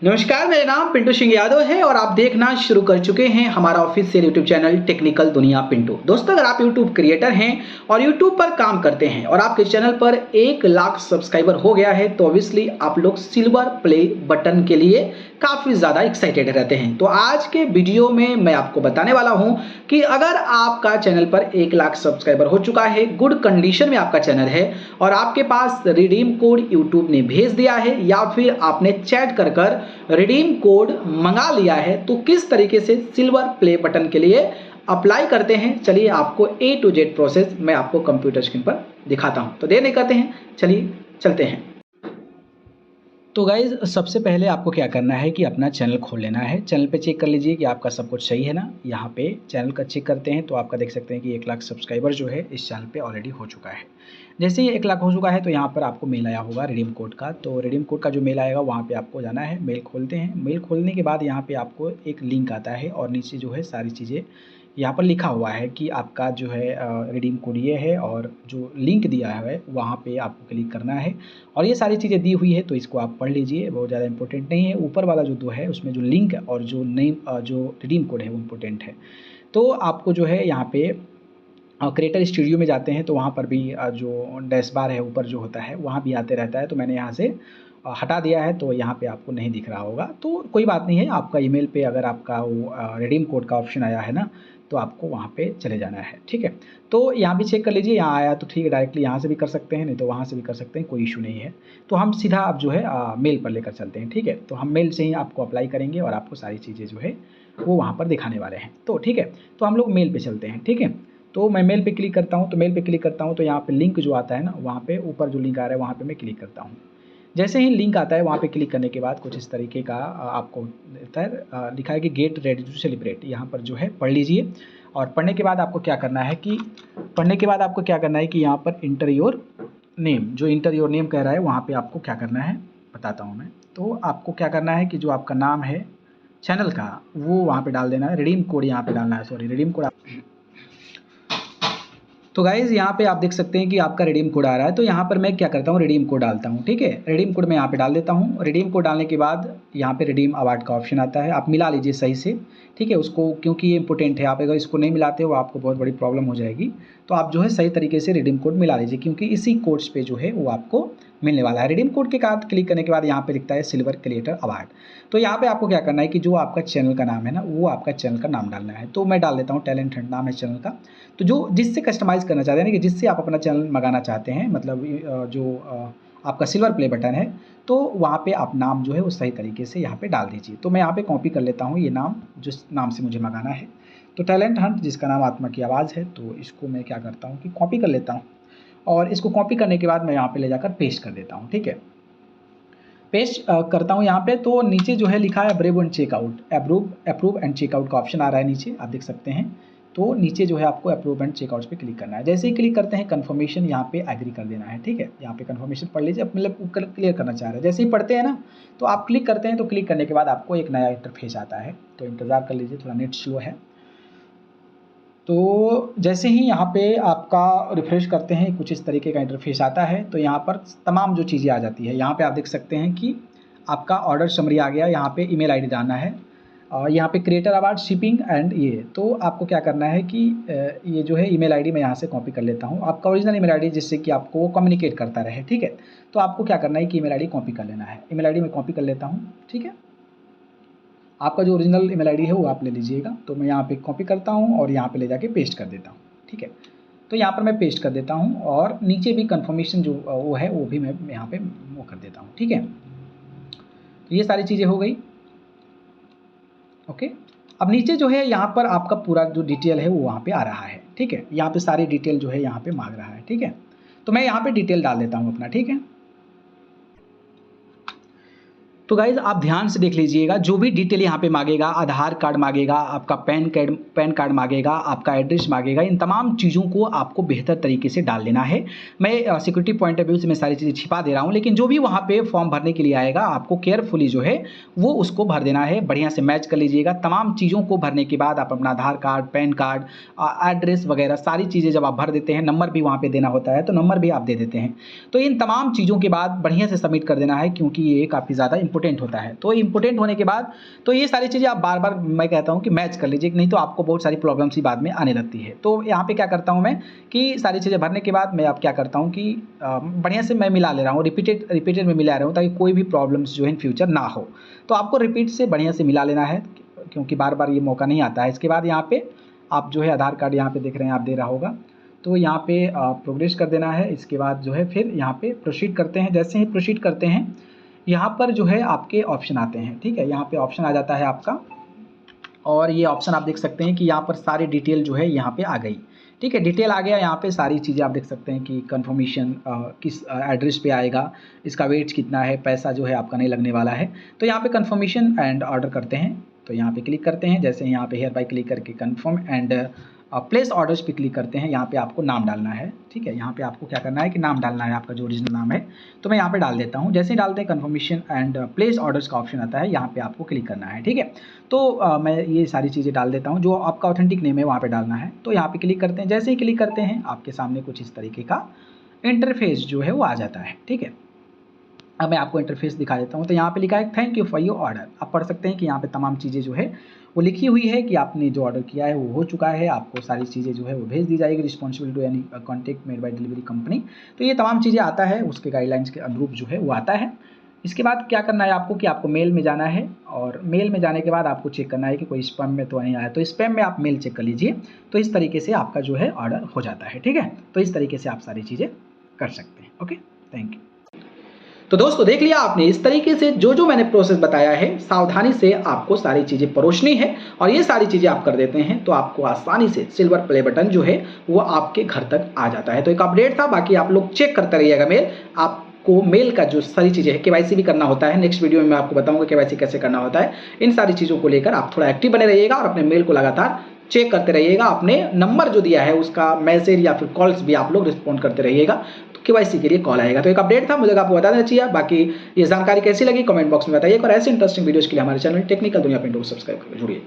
नमस्कार, मेरा नाम पिंटू सिंह यादव है और आप देखना शुरू कर चुके हैं हमारा ऑफिशियल यूट्यूब चैनल टेक्निकल दुनिया पिंटू। दोस्तों, अगर आप यूट्यूब क्रिएटर हैं और यूट्यूब पर काम करते हैं और आपके चैनल पर 1 लाख सब्सक्राइबर हो गया है तो ऑब्वियसली आप लोग सिल्वर प्ले बटन के लिए काफ़ी ज़्यादा एक्साइटेड रहते हैं। तो आज के वीडियो में मैं आपको बताने वाला हूं कि अगर आपका चैनल पर 1 लाख सब्सक्राइबर हो चुका है, गुड कंडीशन में आपका चैनल है और आपके पास रिडीम कोड यूट्यूब ने भेज दिया है या फिर आपने चैट कर रिडीम कोड मंगा लिया है, तो किस तरीके से सिल्वर प्ले बटन के लिए अप्लाई करते हैं, चलिए आपको A to Z प्रोसेस मैं आपको कंप्यूटर स्क्रीन पर दिखाता हूं। तो देर नहीं करते हैं, चलिए चलते हैं। तो गाइज, सबसे पहले आपको क्या करना है कि अपना चैनल खोल लेना है। चैनल पे चेक कर लीजिए कि आपका सब कुछ सही है ना। यहाँ पे चैनल का चेक करते हैं तो आपका देख सकते हैं कि 1 लाख सब्सक्राइबर जो है इस चैनल पे ऑलरेडी हो चुका है। जैसे ही 1 लाख हो चुका है तो यहाँ पर आपको मेल आया होगा रिडीम कोड का। तो रिडीम कोड का जो मेल आएगा वहाँ पे आपको जाना है। मेल खोलते हैं। मेल खोलने के बाद यहाँ पे आपको एक लिंक आता है और नीचे जो है सारी चीज़ें यहाँ पर लिखा हुआ है कि आपका जो है रिडीम कोड ये है और जो लिंक दिया है वहाँ पे आपको क्लिक करना है और ये सारी चीज़ें दी हुई है तो इसको आप पढ़ लीजिए, बहुत ज़्यादा इंपॉर्टेंट नहीं है। ऊपर वाला जो 2 है उसमें जो लिंक और जो नेम जो रिडीम कोड है वो इम्पोर्टेंट है। तो आपको जो है यहाँ पे क्रिएटर स्टूडियो में जाते हैं तो वहाँ पर भी जो डैश बार है ऊपर जो होता है वहाँ भी आते रहता है। तो मैंने यहाँ से हटा दिया है तो यहाँ पे आपको नहीं दिख रहा होगा, तो कोई बात नहीं है। आपका ईमेल पे अगर आपका वो रिडीम कोड का ऑप्शन आया है ना तो आपको वहाँ पे चले जाना है, ठीक है। तो यहाँ भी चेक कर लीजिए, यहाँ आया तो ठीक है, डायरेक्टली यहाँ से भी कर सकते हैं, नहीं तो वहाँ से भी कर सकते हैं, कोई इशू नहीं है। तो हम सीधा अब जो है मेल पर लेकर चलते हैं, ठीक है। तो हम मेल से ही आपको अप्लाई करेंगे और आपको सारी चीज़ें जो है वो वहाँ पर दिखाने वाले हैं। तो ठीक है, तो हम लोग मेल पर चलते हैं, ठीक है। तो मैं मेल पे क्लिक करता हूँ। तो मेल पे क्लिक करता हूँ तो यहाँ पे लिंक जो आता है ना, वहाँ पे ऊपर जो लिंक आ रहा है वहाँ पे मैं क्लिक करता हूँ। जैसे ही लिंक आता है वहाँ पे क्लिक करने के बाद कुछ इस तरीके का आपको देता है, लिखा है कि गेट रेडी टू सेलिब्रेट। यहाँ पर जो है पढ़ लीजिए और पढ़ने के बाद आपको क्या करना है कि यहाँ पर इंटर योर नेम, जो इंटर योर नेम कह रहा है वहाँ पे आपको क्या करना है बताता हूँ मैं। तो आपको क्या करना है कि जो आपका नाम है चैनल का वो वहाँ पे डाल देना है, रिडीम कोड यहाँ पे डालना है, सॉरी रिडीम कोड। तो गाइज़, यहाँ पे आप देख सकते हैं कि आपका रिडीम कोड आ रहा है। तो यहाँ पर मैं क्या करता हूँ, रिडीम कोड डालता हूँ, ठीक है। रिडीम कोड मैं यहाँ पे डाल देता हूँ। रिडीम कोड डालने के बाद यहाँ पे रिडीम अवार्ड का ऑप्शन आता है, आप मिला लीजिए सही से, ठीक है उसको, क्योंकि ये इंपॉर्टेंट है। आप अगर इसको नहीं मिलाते हो आपको बहुत बड़ी प्रॉब्लम हो जाएगी। तो आप जो है सही तरीके से रिडीम कोड मिला लीजिए, क्योंकि इसी कोड्स पे जो है वो आपको मिलने वाला है। रिडीम कोड के बाद क्लिक करने के बाद यहाँ पे लिखता है सिल्वर क्रिएटर अवार्ड। तो यहाँ पे आपको क्या करना है कि जो आपका चैनल का नाम है ना वो आपका चैनल का नाम डालना है। तो मैं डाल देता हूँ टैलेंट हंट नाम है चैनल का। तो जो जिससे कस्टमाइज़ करना चाहते हैं ना, कि जिससे आप अपना चैनल मंगाना चाहते हैं, मतलब जो आपका सिल्वर प्ले बटन है, तो वहाँ पे आप नाम जो है वो सही तरीके से यहाँ पे डाल दीजिए। तो मैं यहाँ पे कॉपी कर लेता हूँ ये नाम, जिस नाम से मुझे मंगाना है। तो टैलेंट हंट, जिसका नाम आत्मा की आवाज़ है, तो इसको मैं क्या करता हूँ कि कॉपी कर लेता हूँ और इसको कॉपी करने के बाद मैं यहाँ पे ले जाकर पेस्ट कर देता हूँ, ठीक है। पेस्ट करता हूँ यहाँ पे। तो नीचे जो है लिखा है approve and checkout, approve and checkout का ऑप्शन आ रहा है नीचे, आप देख सकते हैं। तो नीचे जो है आपको अप्रूव एंड चेकआउट पे क्लिक करना है। जैसे ही क्लिक करते हैं कन्फर्मेशन यहाँ पे एग्री कर देना है, ठीक है। यहाँ पे कन्फर्मेशन पढ़ लीजिए, मतलब क्लियर करना चाह रहे हैं। जैसे ही पढ़ते हैं ना तो आप क्लिक करते हैं, तो क्लिक करने के बाद आपको एक नया इंटरफेस आता है। तो इंतज़ार कर लीजिए, थोड़ा नेट स्लो है। तो जैसे ही यहाँ पे आपका रिफ्रेश करते हैं कुछ इस तरीके का इंटरफेस आता है। तो यहाँ पर तमाम जो चीज़ें आ जाती है, यहाँ पे आप देख सकते हैं कि आपका ऑर्डर समरी आ गया। यहाँ पे ईमेल आईडी डालना है और यहाँ पे क्रिएटर अवार्ड शिपिंग एंड ये। तो आपको क्या करना है कि ये जो है ईमेल आईडी मैं यहाँ से कॉपी कर लेता हूँ, आपका ओरिजिनल ईमेल आईडी, जिससे कि आपको वो कम्युनिकेट करता रहे, ठीक है। तो आपको क्या करना है कि ईमेल आईडी कॉपी कर लेना है। ईमेल आईडी मैं कॉपी कर लेता हूँ, ठीक है। आपका जो ओरिजिनल ईमेल आईडी है वो आप ले लीजिएगा। तो मैं यहाँ पे कॉपी करता हूँ और यहाँ पे ले जाके पेस्ट कर देता हूँ, ठीक है। तो यहाँ पर मैं पेस्ट कर देता हूँ और नीचे भी कंफर्मेशन जो वो है वो भी मैं यहाँ पे वो कर देता हूँ, ठीक है। तो ये सारी चीज़ें हो गई, ओके। अब नीचे जो है यहाँ पर आपका पूरा जो डिटेल है वो वहाँ पे आ रहा है, ठीक है। यहाँ पे सारी डिटेल जो है यहाँ पे मांग रहा है, ठीक है। तो मैं यहाँ पे डिटेल डाल देता हूँ अपना, ठीक है। तो गाइज़, आप ध्यान से देख लीजिएगा, जो भी डिटेल यहाँ पे मांगेगा, आधार कार्ड मांगेगा, आपका पैन कार्ड मांगेगा, आपका एड्रेस मांगेगा, इन तमाम चीज़ों को आपको बेहतर तरीके से डाल देना है। मैं सिक्योरिटी पॉइंट ऑफ व्यू से मैं सारी चीज़ें छिपा दे रहा हूँ, लेकिन जो भी वहाँ पे फॉर्म भरने के लिए आएगा आपको केयरफुली जो है वो उसको भर देना है। बढ़िया से मैच कर लीजिएगा। तमाम चीज़ों को भरने के बाद आप अपना आधार कार्ड, पैन कार्ड, एड्रेस वगैरह सारी चीज़ें जब आप भर देते हैं, नंबर भी वहाँ पर देना होता है तो नंबर भी आप दे देते हैं। तो इन तमाम चीज़ों के बाद बढ़िया से सबमिट कर देना है, क्योंकि ये काफ़ी ज़्यादा इम्पोर्टेंट होता है। तो इम्पोर्टेंट होने के बाद तो ये सारी चीज़ें आप बार बार मैं कहता हूँ कि मैच कर लीजिए, नहीं तो आपको बहुत सारी प्रॉब्लम्स ही बाद में आने लगती है। तो यहाँ पे क्या करता हूँ मैं कि सारी चीज़ें भरने के बाद मैं अब क्या करता हूँ कि बढ़िया से मैं मिला ले रहा हूँ, रिपीटेड में मिला रहा हूँ, ताकि कोई भी प्रॉब्लम्स जो है इन फ्यूचर ना हो। तो आपको रिपीट से बढ़िया से मिला लेना है, क्योंकि बार बार ये मौका नहीं आता है। इसके बाद यहाँ पे आप जो है आधार कार्ड यहाँ पे देख रहे हैं आप दे रहा होगा, तो यहाँ पे प्रोग्रेस कर देना है। इसके बाद जो है फिर यहाँ पे प्रोसीड करते हैं। जैसे ही प्रोसीड करते हैं यहाँ पर जो है आपके ऑप्शन आते हैं, ठीक है, यहाँ पे ऑप्शन आ जाता है आपका, और ये ऑप्शन आप देख सकते हैं कि यहाँ पर सारी डिटेल जो है यहाँ पे आ गई, ठीक है, डिटेल आ गया। यहाँ पे सारी चीज़ें आप देख सकते हैं कि कंफर्मेशन किस एड्रेस पे आएगा, इसका वेट कितना है, पैसा जो है आपका नहीं लगने वाला है। तो यहाँ पे कंफर्मेशन एंड ऑर्डर करते हैं, तो यहाँ पे क्लिक करते हैं। जैसे यहाँ पे हेयर बाय क्लिक करके कंफर्म एंड प्लेस ऑर्डर्स पे क्लिक करते हैं। यहाँ पे आपको नाम डालना है, ठीक है, यहाँ पे आपको क्या करना है कि नाम डालना है, आपका जो ओरिजिनल नाम है। तो मैं यहाँ पे डाल देता हूँ। जैसे ही डालते हैं कंफर्मेशन एंड प्लेस ऑर्डर्स का ऑप्शन आता है, यहाँ पे आपको क्लिक करना है, ठीक है। तो मैं ये सारी चीज़ें डाल देता हूँ, जो आपका ऑथेंटिक नेम है वहाँ पे डालना है। तो यहाँ पे क्लिक करते हैं। जैसे ही क्लिक करते हैं आपके सामने कुछ इस तरीके का इंटरफेस जो है वो आ जाता है, ठीक है। अब मैं आपको इंटरफेस दिखा देता हूँ। तो यहाँ पे लिखा है thank you for your order. आप पढ़ सकते हैं कि यहाँ पे तमाम चीज़ें जो है वो लिखी हुई है कि आपने जो ऑर्डर किया है वो हो चुका है, आपको सारी चीज़ें जो है वो भेज दी जाएगी। Responsible to any contact made by delivery company. तो ये तमाम चीज़ें आता है, उसके गाइडलाइंस के अनुरूप जो है वो आता है। इसके बाद क्या करना है आपको कि आपको मेल में जाना है, और मेल में जाने के बाद आपको चेक करना है कि कोई स्पैम में तो नहीं आया। तो स्पैम में आप मेल चेक कर लीजिए। तो इस तरीके से आपका जो है ऑर्डर हो जाता है, ठीक है। तो इस तरीके से आप सारी चीज़ें कर सकते हैं। Okay, thank you. तो दोस्तों देख लिया आपने, इस तरीके से जो मैंने प्रोसेस बताया है, सावधानी से आपको सारी चीज़ें परोसनी है, और ये सारी चीज़ें आप कर देते हैं तो आपको आसानी से सिल्वर प्ले बटन जो है वो आपके घर तक आ जाता है। तो एक अपडेट था, बाकी आप लोग चेक करते रहिएगा मेल। आपको मेल का जो सारी चीज़ें है, केवाईसी भी करना होता है। नेक्स्ट वीडियो में मैं आपको बताऊंगा केवाईसी कैसे करना होता है। इन सारी चीज़ों को लेकर आप थोड़ा एक्टिव बने रहिएगा और अपने मेल को लगातार चेक करते रहिएगा। अपने नंबर जो दिया है उसका मैसेज या फिर कॉल्स भी आप लोग रिस्पॉन्ड करते रहिएगा, तो केवाईसी के लिए कॉल आएगा। तो एक अपडेट था, मुझे आपको बता देना चाहिए। बाकी ये जानकारी कैसी लगी कमेंट बॉक्स में बताइए, और ऐसे इंटरेस्टिंग वीडियोस के लिए हमारे चैनल टेक्निकल दुनिया पिंटू को सब्सक्राइब करके जुड़िए।